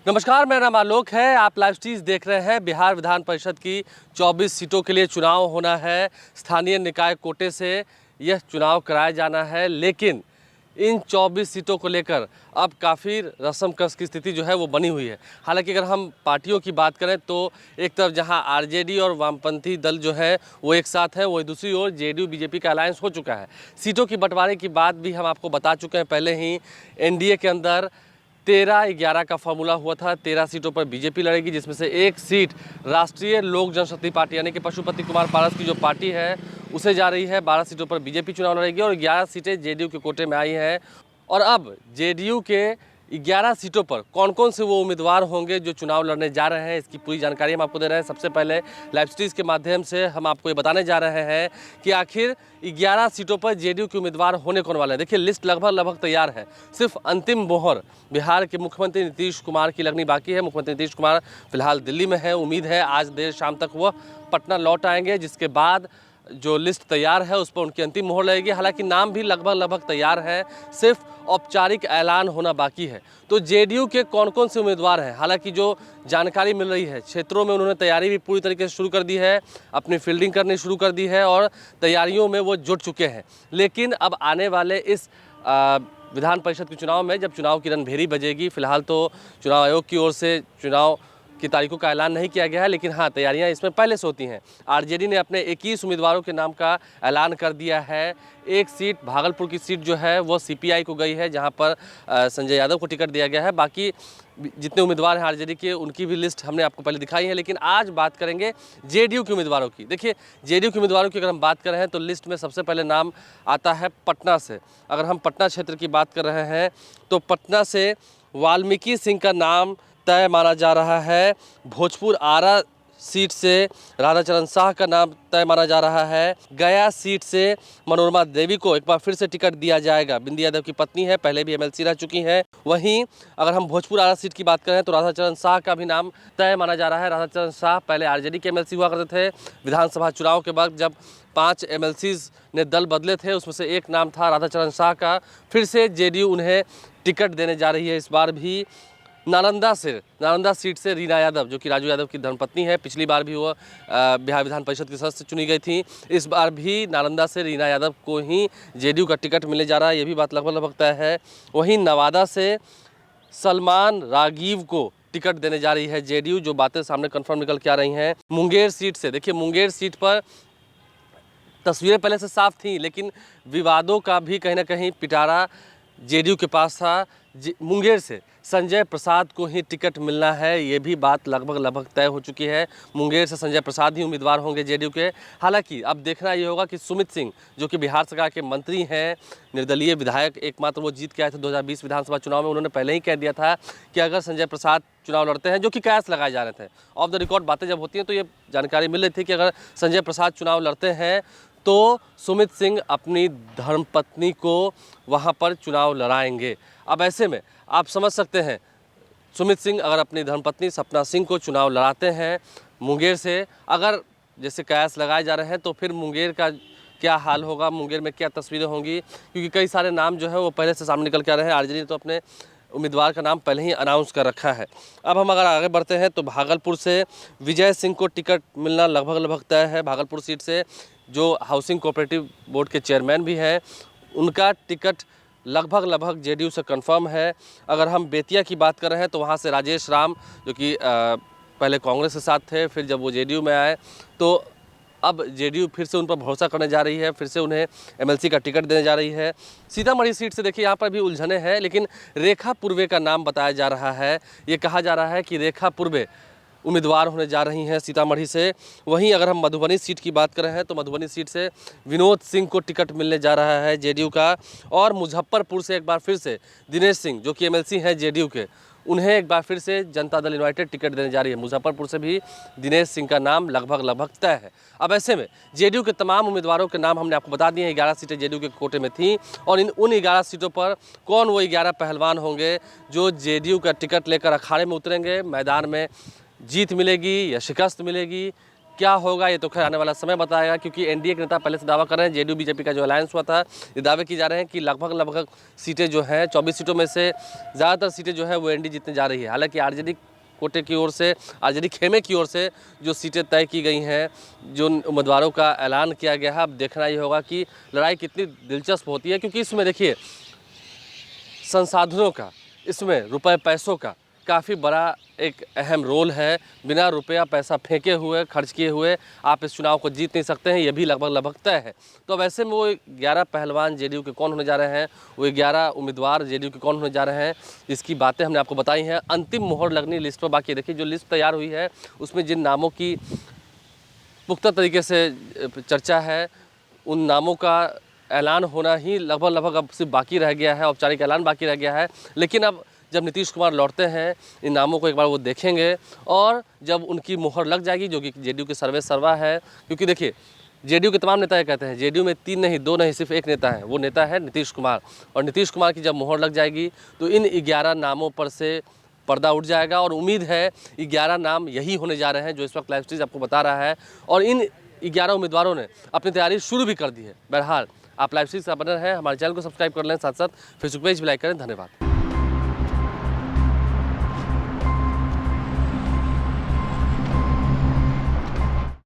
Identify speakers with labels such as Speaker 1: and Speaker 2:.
Speaker 1: नमस्कार, मेरा नाम आलोक है। आप लाइव स्ट्रीज देख रहे हैं। बिहार विधान परिषद की 24 सीटों के लिए चुनाव होना है। स्थानीय निकाय कोटे से यह चुनाव कराया जाना है, लेकिन इन 24 सीटों को लेकर अब काफ़ी रस्म-कस की स्थिति जो है वो बनी हुई है। हालांकि अगर हम पार्टियों की बात करें तो एक तरफ जहां आरजेडी और वामपंथी दल जो है वो एक साथ है, वही दूसरी ओर जेडीयू बीजेपी का अलायंस हो चुका है। सीटों की बंटवारे की बात भी हम आपको बता चुके हैं पहले ही। एनडीए के अंदर 13-11 का फॉर्मूला हुआ था। 13 सीटों पर बीजेपी लड़ेगी, जिसमें से एक सीट राष्ट्रीय लोक जनशक्ति पार्टी यानी कि पशुपति कुमार पारस की जो पार्टी है उसे जा रही है। 12 सीटों पर बीजेपी चुनाव लड़ेगी और 11 सीटें जेडीयू के कोटे में आई हैं। और अब जेडीयू के 11 सीटों पर कौन कौन से वो उम्मीदवार होंगे जो चुनाव लड़ने जा रहे हैं, इसकी पूरी जानकारी हम आपको दे रहे हैं। सबसे पहले लाइव स्ट्रीज के माध्यम से हम आपको ये बताने जा रहे हैं कि आखिर 11 सीटों पर जेडीयू के उम्मीदवार होने कौन वाले हैं। देखिए, लिस्ट लगभग तैयार है। सिर्फ अंतिम मोहर बिहार के मुख्यमंत्री नीतीश कुमार की लगनी बाकी है। मुख्यमंत्री नीतीश कुमार फिलहाल दिल्ली में है। उम्मीद है आज देर शाम तक वह पटना लौट आएंगे, जिसके बाद जो लिस्ट तैयार है उस पर उनकी अंतिम मोहर लगेगी। हालांकि नाम भी लगभग तैयार है, सिर्फ औपचारिक ऐलान होना बाकी है। तो जेडीयू के कौन कौन से उम्मीदवार हैं, हालांकि जो जानकारी मिल रही है क्षेत्रों में उन्होंने तैयारी भी पूरी तरीके से शुरू कर दी है, अपनी फील्डिंग करनी शुरू कर दी है और तैयारियों में वो जुट चुके हैं। लेकिन अब आने वाले इस विधान परिषद के चुनाव में जब चुनाव की रणभेरी बजेगी, फिलहाल तो चुनाव आयोग की ओर से चुनाव की तारीखों का ऐलान नहीं किया गया है, लेकिन हाँ, तैयारियां इसमें पहले से होती हैं। आरजेडी ने अपने 21 उम्मीदवारों के नाम का ऐलान कर दिया है। एक सीट भागलपुर की सीट जो है वो सीपीआई को गई है, जहां पर संजय यादव को टिकट दिया गया है। बाकी जितने उम्मीदवार हैं आरजेडी के, उनकी भी लिस्ट हमने आपको पहले दिखाई है। लेकिन आज बात करेंगे जेडीयू के उम्मीदवारों की। देखिए, जेडीयू के उम्मीदवारों की अगर हम बात कर रहे हैं तो लिस्ट में सबसे पहले नाम आता है पटना से। अगर हम पटना क्षेत्र की बात कर रहे हैं तो पटना से वाल्मीकि सिंह का नाम तय माना जा रहा है। भोजपुर आरा सीट से राधाचरण शाह का नाम तय माना जा रहा है। गया सीट से मनोरमा देवी को एक बार फिर से टिकट दिया जाएगा। बिंदी यादव की पत्नी है, पहले भी एमएलसी रह चुकी हैं। वहीं अगर हम भोजपुर आरा सीट की बात करें तो राधाचरण शाह का भी नाम तय माना जा रहा है। राधाचरण शाह पहले आरजेडी के एमएलसी हुआ करते थे। विधानसभा चुनाव के बाद जब 5 एमएलसीज ने दल बदले थे, उसमें से एक नाम था राधाचरण शाह का। फिर से जेडीयू उन्हें टिकट देने जा रही है। इस बार भी नालंदा सीट से रीना यादव, जो कि राजू यादव की धर्मपत्नी है, पिछली बार भी वो बिहार विधान परिषद के सदस्य चुनी गई थी। इस बार भी नालंदा से रीना यादव को ही जेडीयू का टिकट मिलने जा रहा है, ये भी बात लगभग तय है। वहीं नवादा से सलमान रागीव को टिकट देने जा रही है जेडीयू, जो बातें सामने कन्फर्म निकल के आ रही हैं। मुंगेर सीट से, देखिए मुंगेर सीट पर तस्वीरें पहले से साफ थी, लेकिन विवादों का भी कहीं ना कहीं पिटारा जेडीयू के पास था। मुंगेर से संजय प्रसाद को ही टिकट मिलना है, ये भी बात लगभग तय हो चुकी है। मुंगेर से संजय प्रसाद ही उम्मीदवार होंगे जेडीयू के। हालांकि अब देखना ये होगा कि सुमित सिंह, जो कि बिहार सरकार के मंत्री हैं, निर्दलीय विधायक एकमात्र वो जीत के आए थे 2020 विधानसभा चुनाव में। उन्होंने पहले ही कह दिया था कि अगर संजय प्रसाद चुनाव लड़ते हैं, जो कि कयास लगाए जा रहे थे, ऑफ द रिकॉर्ड बातें जब होती हैं तो ये जानकारी मिल रही थी कि अगर संजय प्रसाद चुनाव लड़ते हैं तो सुमित सिंह अपनी धर्मपत्नी को वहाँ पर चुनाव लड़ाएंगे। अब ऐसे में आप समझ सकते हैं, सुमित सिंह अगर अपनी धर्मपत्नी सपना सिंह को चुनाव लड़ाते हैं मुंगेर से, अगर जैसे कयास लगाए जा रहे हैं, तो फिर मुंगेर का क्या हाल होगा, मुंगेर में क्या तस्वीरें होंगी, क्योंकि कई सारे नाम जो है वो पहले से सामने निकल के आ रहे हैं। आरजेडी ने तो अपने उम्मीदवार का नाम पहले ही अनाउंस कर रखा है। अब हम अगर आगे बढ़ते हैं तो भागलपुर से विजय सिंह को टिकट मिलना लगभग तय है। भागलपुर सीट से जो हाउसिंग कोऑपरेटिव बोर्ड के चेयरमैन भी हैं, उनका टिकट लगभग जेडीयू से कंफर्म है। अगर हम बेतिया की बात कर रहे हैं तो वहाँ से राजेश राम, जो कि पहले कांग्रेस के साथ थे, फिर जब वो जेडीयू में आए तो अब जेडीयू फिर से उन पर भरोसा करने जा रही है, फिर से उन्हें एमएलसी का टिकट देने जा रही है। सीतामढ़ी सीट से देखिए यहाँ पर भी उलझने हैं, लेकिन रेखा पूर्वे का नाम बताया जा रहा है। ये कहा जा रहा है कि रेखा पूर्वे उम्मीदवार होने जा रही हैं सीतामढ़ी से। वहीं अगर हम मधुबनी सीट की बात कर रहे हैं तो मधुबनी सीट से विनोद सिंह को टिकट मिलने जा रहा है जेडीयू का। और मुजफ्फरपुर से एक बार फिर से दिनेश सिंह, जो कि एमएलसी हैं जेडीयू के, उन्हें एक बार फिर से जनता दल यूनाइटेड टिकट देने जा रही है। मुजफ्फरपुर से भी दिनेश सिंह का नाम लगभग तय है। अब ऐसे में जेडीयू के तमाम उम्मीदवारों के नाम हमने आपको बता दिए हैं। 11 सीटें जेडीयू के कोटे में थीं और उन 11 सीटों पर कौन वो 11 पहलवान होंगे जो जेडीयू का टिकट लेकर अखाड़े में उतरेंगे। मैदान में जीत मिलेगी या शिकस्त मिलेगी, क्या होगा ये तो खैर आने वाला समय बताएगा, क्योंकि एनडीए के नेता पहले से दावा कर रहे हैं, जेडीयू बीजेपी का जो अलायंस हुआ था, ये दावे किए जा रहे हैं कि लगभग सीटें जो हैं 24 सीटों में से ज़्यादातर सीटें जो है वो एनडीए जीतने जा रही है। हालांकि आरजेडी कोटे की ओर से, आरजेडी खेमे की ओर से जो सीटें तय की गई हैं, जो उम्मीदवारों का ऐलान किया गया है, अब देखना ये होगा कि लड़ाई कितनी दिलचस्प होती है, क्योंकि इसमें देखिए संसाधनों का, इसमें रुपए पैसों का काफ़ी बड़ा एक अहम रोल है। बिना रुपया पैसा फेंके हुए, खर्च किए हुए आप इस चुनाव को जीत नहीं सकते हैं, ये भी लगभग तय है। तो अब ऐसे में वो 11 पहलवान जेडीयू के कौन होने जा रहे हैं, वो 11 उम्मीदवार जेडीयू के कौन होने जा रहे हैं, इसकी बातें हमने आपको बताई हैं। अंतिम मोहर लगनी लिस्ट पर बाकी है। देखिए जो लिस्ट तैयार हुई है उसमें जिन नामों की पुख्ता तरीके से चर्चा है, उन नामों का ऐलान होना ही लगभग अब सिर्फ बाकी रह गया है, औपचारिक ऐलान बाकी रह गया है। लेकिन अब जब नीतीश कुमार लौटते हैं, इन नामों को एक बार वो देखेंगे और जब उनकी मुहर लग जाएगी, जो कि जेडीयू के सर्वे सर्वा है, क्योंकि देखिए जेडीयू के तमाम नेता ये कहते हैं, जेडीयू में 3 नहीं 2 नहीं सिर्फ एक नेता है, वो नेता है नीतीश कुमार। और नीतीश कुमार की जब मुहर लग जाएगी तो इन 11 नामों पर से पर्दा उठ जाएगा और उम्मीद है 11 नाम यही होने जा रहे हैं जो इस वक्त लाइव स्ट्रीम आपको बता रहा है। और इन 11 उम्मीदवारों ने अपनी तैयारी शुरू भी कर दी है। बहरहाल आप लाइव स्ट्रीम से बने रहें, हमारे चैनल को सब्सक्राइब कर लें, साथ साथ फेसबुक पेज भी लाइक करें। धन्यवाद।